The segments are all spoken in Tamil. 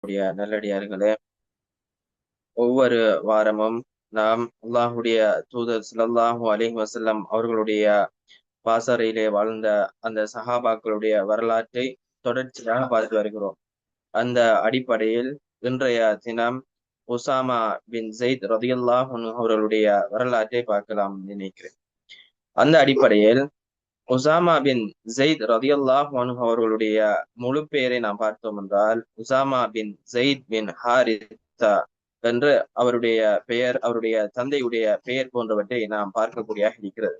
நல்லடியார்களே, ஒவ்வொரு வாரமும் நாம் அல்லாஹுடைய தூதர் ஸல்லல்லாஹு அலைஹி வஸல்லம் அவர்களுடைய பாசறையிலே வாழ்ந்த அந்த சஹாபாக்களுடைய வரலாற்றை தொடர்ச்சியாக பார்த்து வருகிறோம். அந்த அடிப்படையில் இன்றைய தினம் உசாமா பின் ஸைத் ரலியல்லாஹு அன்ஹு அவர்களுடைய வரலாற்றை பார்க்கலாம் நினைக்கிறேன். அந்த அடிப்படையில் உசாமா பின் ஸைத் ரலியல்லாஹு அன்ஹு அவர்களுடைய முழு பெயரை நாம் பார்த்தோம் என்றால், உசாமா பின் ஸைத் பின் ஹாரிஸா என்று அவருடைய பெயர், அவருடைய தந்தையுடைய பெயர் போன்றவற்றை நாம் பார்க்கக்கூடியதாக இருக்கிறது.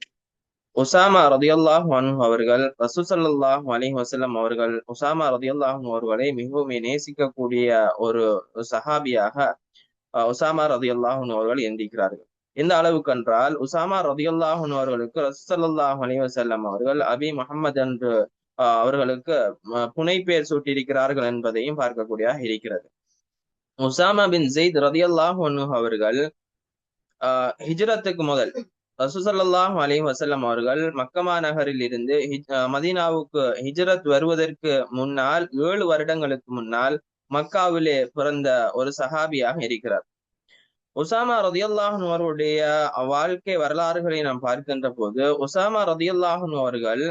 உசாமா ரலியல்லாஹு அன்ஹு அவர்கள் ரசூல் ஸல்லல்லாஹு அலைஹி வஸல்லம் அவர்கள் உசாமா ரலியல்லாஹு அன்ஹு அவர்களை மிகவும் நேசிக்கக்கூடிய ஒரு சஹாபியாக உசாமா ரலியல்லாஹு அன்ஹு அவர்கள் எண்ணிக்கிறார்கள். எந்த அளவுக்கு என்றால், உசாமா ரலியல்லாஹு அன்ஹு அவர்களுக்கு ரசூல் ஸல்லல்லாஹு அலைஹி வஸல்லம் அவர்கள் அபி முஹம்மது என்று அவர்களுக்கு புனை பெயர் சூட்டியிருக்கிறார்கள் என்பதையும் பார்க்கக்கூடியதாக இருக்கிறது. உசாமா பின் ஸைத் ரலியல்லாஹு அன்ஹு அவர்கள் ஹிஜ்ரத்துக்கு முதல் ரசூல் ஸல்லல்லாஹு அலைஹி வஸல்லம் அவர்கள் மக்கமா நகரில் இருந்து மதீனாவுக்கு ஹிஜ்ரத் வருவதற்கு முன்னால் 7 வருடங்களுக்கு முன்னால் மக்காவிலே பிறந்த ஒரு சஹாபியாக இருக்கிறார். உசாமா ரலியல்லாஹு அன்ஹு அவருடைய வாழ்க்கை வரலாறுகளை நாம் பார்க்கின்ற போது, உசாமா ரலியல்லாஹு அன்ஹு அவர்கள்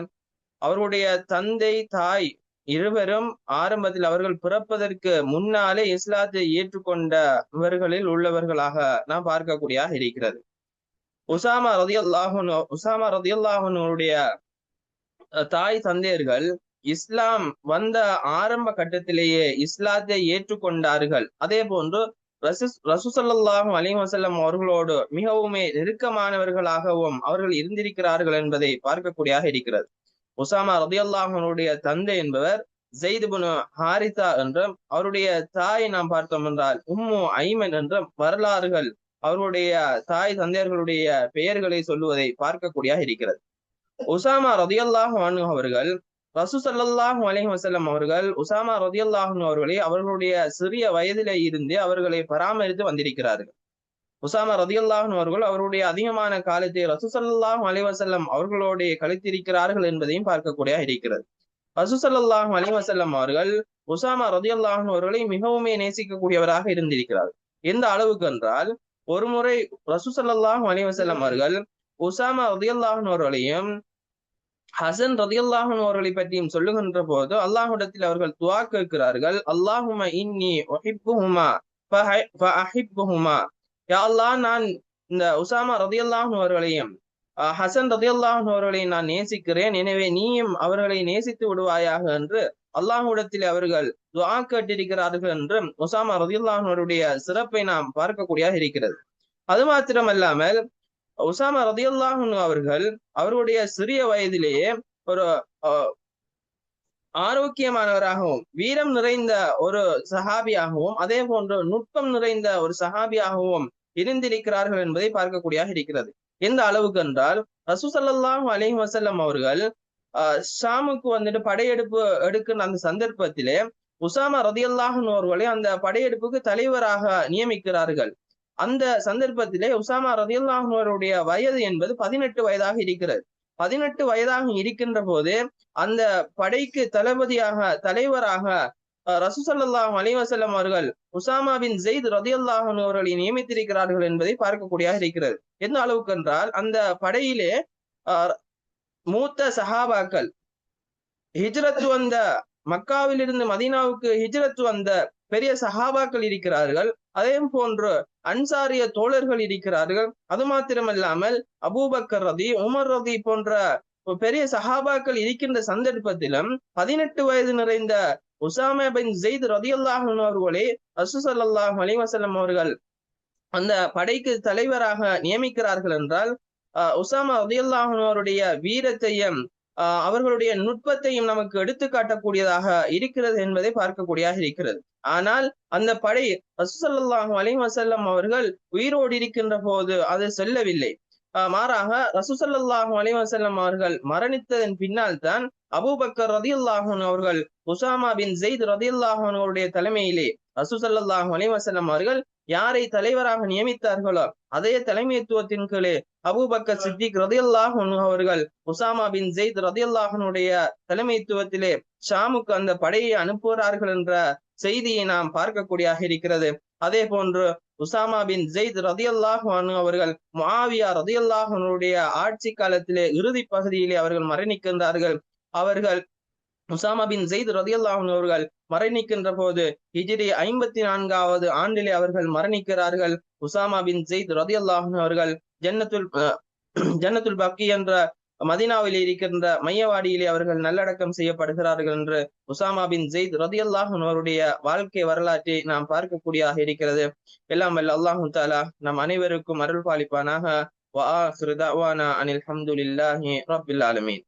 அவருடைய தந்தை தாய் இருவரும் ஆரம்பத்தில் அவர்கள் பிறப்பதற்கு முன்னாலே இஸ்லாத்தை ஏற்றுக்கொண்டவர்களில் உள்ளவர்களாக நாம் பார்க்கக்கூடியதாக இருக்கிறது. உசாமா ரலியல்லாஹு அன்ஹுடைய தாய் தந்தையர்கள் இஸ்லாம் வந்த ஆரம்ப கட்டத்திலேயே இஸ்லாத்தை ஏற்றுக்கொண்டார்கள். அதே போன்று ரசூல் ஸல்லல்லாஹு அலைஹி வஸல்லம் அவர்களோடு மிகவும் நெருக்கமானவர்களாகவும் அவர்கள் இருந்திருக்கிறார்கள் என்பதை பார்க்கக்கூடியதாக இருக்கிறது. உசாமா ரலியல்லாஹு அன்ஹுடைய தந்தை என்பவர் ஸைத் இப்னு ஹாரிஸா என்றும், அவருடைய தாய் நாம் பார்த்தோம் என்றால் உம்மு ஐமன் என்றும் வரலாறுகள் அவருடைய தாய் தந்தையர்களுடைய பெயர்களை சொல்லுவதை பார்க்கக்கூடியதாக இருக்கிறது. உசாமா ரலியல்லாஹு அன்ஹு அவர்கள் ரசூல் ஸல்லல்லாஹு அலைஹி வஸல்லம் அவர்கள் உசாமா ரலியல்லாஹு அன்ஹு அவர்களை அவர்களுடைய சிறிய வயதிலே இருந்து அவர்களை பராமரித்து வந்திருக்கிறார்கள். உசாமா ரலியல்லாஹு அன்ஹு அவர்கள் அவருடைய அதிகமான காலத்தை ரசூல் ஸல்லல்லாஹு அலைஹி வஸல்லம் அவர்களோடு கழித்திருக்கிறார்கள் என்பதையும் பார்க்கக்கூடியதாக இருக்கிறது. ரசூல் ஸல்லல்லாஹு அலைஹி வஸல்லம் அவர்கள் உசாமா ரலியல்லாஹு அன்ஹு அவர்களை மிகவும் நேசிக்கக்கூடியவராக இருந்திருக்கிறார். எந்த அளவுக்கு என்றால், ஒரு முறை ரசூல் ஸல்லல்லாஹு அலைஹி வஸல்லம் அவர்கள் உசாமா ரலியல்லாஹு அன்ஹு அவர்களையும் ஹசன் ரலியல்லாஹு அன்ஹு அவர்களை பற்றியும் சொல்லுகின்ற போது அல்லாஹ்விடத்தில் அவர்கள் துஆ கேட்கிறார்கள். அல்லாஹும்ம இன்னி உஹிப்புஹுமா ஃபஅஹிப்புஹுமா. யா அல்லாஹ், நான் இந்த உசாமா ரலியல்லாஹு அன்ஹு அவர்களையும் ஹசன் ரலியல்லாஹு அன்ஹு அவர்களையும் நான் நேசிக்கிறேன், எனவே நீயும் அவர்களை நேசித்து விடுவாயாக என்று அல்லாஹ்விடத்தில் அவர்கள் துஆ கேட்டிருக்கிறார்கள் என்று உசாமா ரலியல்லாஹு அன்ஹு அவருடைய சிறப்பை நாம் பார்க்கக்கூடியதாக இருக்கிறது. அது மாத்திரமல்லாமல் உசாமா ரலியல்லாஹு அன்ஹு அவர்கள் அவருடைய சிறிய வயதிலேயே ஒரு ஆரோக்கியமானவராகவும் வீரம் நிறைந்த ஒரு சஹாபியாகவும் அதே போன்று நுட்பம் நிறைந்த ஒரு சஹாபியாகவும் இருந்திருக்கிறார்கள் என்பதை பார்க்கக்கூடியதாக இருக்கிறது. எந்த அளவுக்கு என்றால், ரசூல் ஸல்லல்லாஹு அலைஹி வஸல்லம் அவர்கள் ஷாமுக்கு வந்துட்டு படையெடுப்பு எடுக்கிற அந்த சந்தர்ப்பத்திலே உசாமா ரலியல்லாஹு அன்ஹு அவர்களை அந்த படையெடுப்புக்கு தலைவராக நியமிக்கிறார்கள். அந்த சந்தர்ப்பத்திலே உசாமா ரலியல்லாஹு அன்ஹு அவருடைய வயது என்பது 18 வயதாக இருக்கிறது. 18 வயதாக இருக்கின்ற போது அந்த படைக்கு தலைவராக ரசூல் ஸல்லல்லாஹு அலைஹி வஸல்லம் அவர்கள் உசாமா பின் ஸைத் ரலியல்லாஹு அன்ஹு அவர்களை நியமித்திருக்கிறார்கள் என்பதை பார்க்கக்கூடியதாக இருக்கிறது. எந்த அளவுக்கு என்றால், அந்த படையிலே மூத்த சஹாபாக்கள் ஹிஜ்ரத் வந்த மக்காவிலிருந்து மதீனாவுக்கு ஹிஜ்ரத் வந்த பெரிய சஹாபாக்கள் இருக்கிறார்கள். அதே போன்று அன்சாரிய தோழர்கள் இருக்கிறார்கள். அது மாத்திரமல்லாமல் அபூபக்கர் ரதி, உமர் ரதி போன்ற பெரிய சஹாபாக்கள் இருக்கின்ற சந்தர்ப்பத்திலும் 18 வயது நிறைந்த உசாமா பின் ஸைத் ரலியல்லாஹு அன்ஹு அவர்களை ரசூல் ஸல்லல்லாஹு அலைஹி வஸல்லம் அவர்கள் அந்த படைக்கு தலைவராக நியமிக்கிறார்கள் என்றால், உசாமா ரலியல்லாஹு அன்ஹு அவருடைய வீரத்தையும் அவர்களுடைய நுட்பத்தையும் நமக்கு எடுத்து காட்டக்கூடியதாக இருக்கிறது என்பதை பார்க்கக்கூடியதாக இருக்கிறது. ஆனால் அந்த படை ரசூல் ஸல்லல்லாஹு அலைஹி வஸல்லம் அவர்கள் உயிரோடு இருக்கின்ற போது அது செல்லவில்லை. மாறாக ரசூல் ஸல்லல்லாஹு அலைஹி வஸல்லம் அவர்கள் மரணித்ததன் பின்னால் தான் அபூபக்கர் ரலியல்லாஹு அன்ஹு அவர்கள் உசாமா பின் ஸைத் ரலியல்லாஹு அன்ஹு அவருடைய தலைமையிலே ரசூல் ஸல்லல்லாஹு அலைஹி வஸல்லம் அவர்கள் யாரை தலைவராக நியமித்தார்களோ அதே தலைமைத்துவத்தின் கீழே அபூபக்கர் சித்திக் ரலியல்லாஹு அன்ஹு அவர்கள் உசாமா பின் ஸைத் ரலியல்லாஹு அன்ஹுடைய தலைமைத்துவத்திலே ஷாமுக்கு அந்த படையை அனுப்புகிறார்கள் என்ற செய்தியை நாம் பார்க்கக்கூடியதாக இருக்கிறது. அதே போன்று உசாமா பின் ஜெயித் ரதியல்லாஹு அன்ஹு அவர்கள் முஆவியா ரதியல்லாஹு அன்ஹுடைய ஆட்சி காலத்திலே இறுதி பகுதியிலே அவர்கள் மரணிக்கின்றார்கள். அவர்கள் உசாமா பின் ஜெயித் ரதியல்லாஹு அன்ஹு அவர்கள் மரணிக்கின்ற போது ஹிஜ்ரி 54வது ஆண்டிலே அவர்கள் மரணிக்கிறார்கள். உசாமா பின் ஜெயித் ரதியல்லாஹு அன்ஹு அவர்கள் ஜன்னத்துல் பக்கி என்ற மதீனாவில் இருக்கின்ற மையவாடியிலே அவர்கள் நல்லடக்கம் செய்யப்படுகிறார்கள் என்று உசாமா பின் ஜெயித் ரதியல்லாஹு அன்ஹு அவருடைய வாழ்க்கை வரலாற்றை நாம் பார்க்கக்கூடியதாக இருக்கிறது. எல்லாம் வல்ல அல்லாஹு தஆலா நம் அனைவருக்கும் அருள் பாலிப்பானாக. வ ஆகிரு தஅவானா அனில் ஹம்துலில்லாஹி ரப்பில் ஆலமீன்.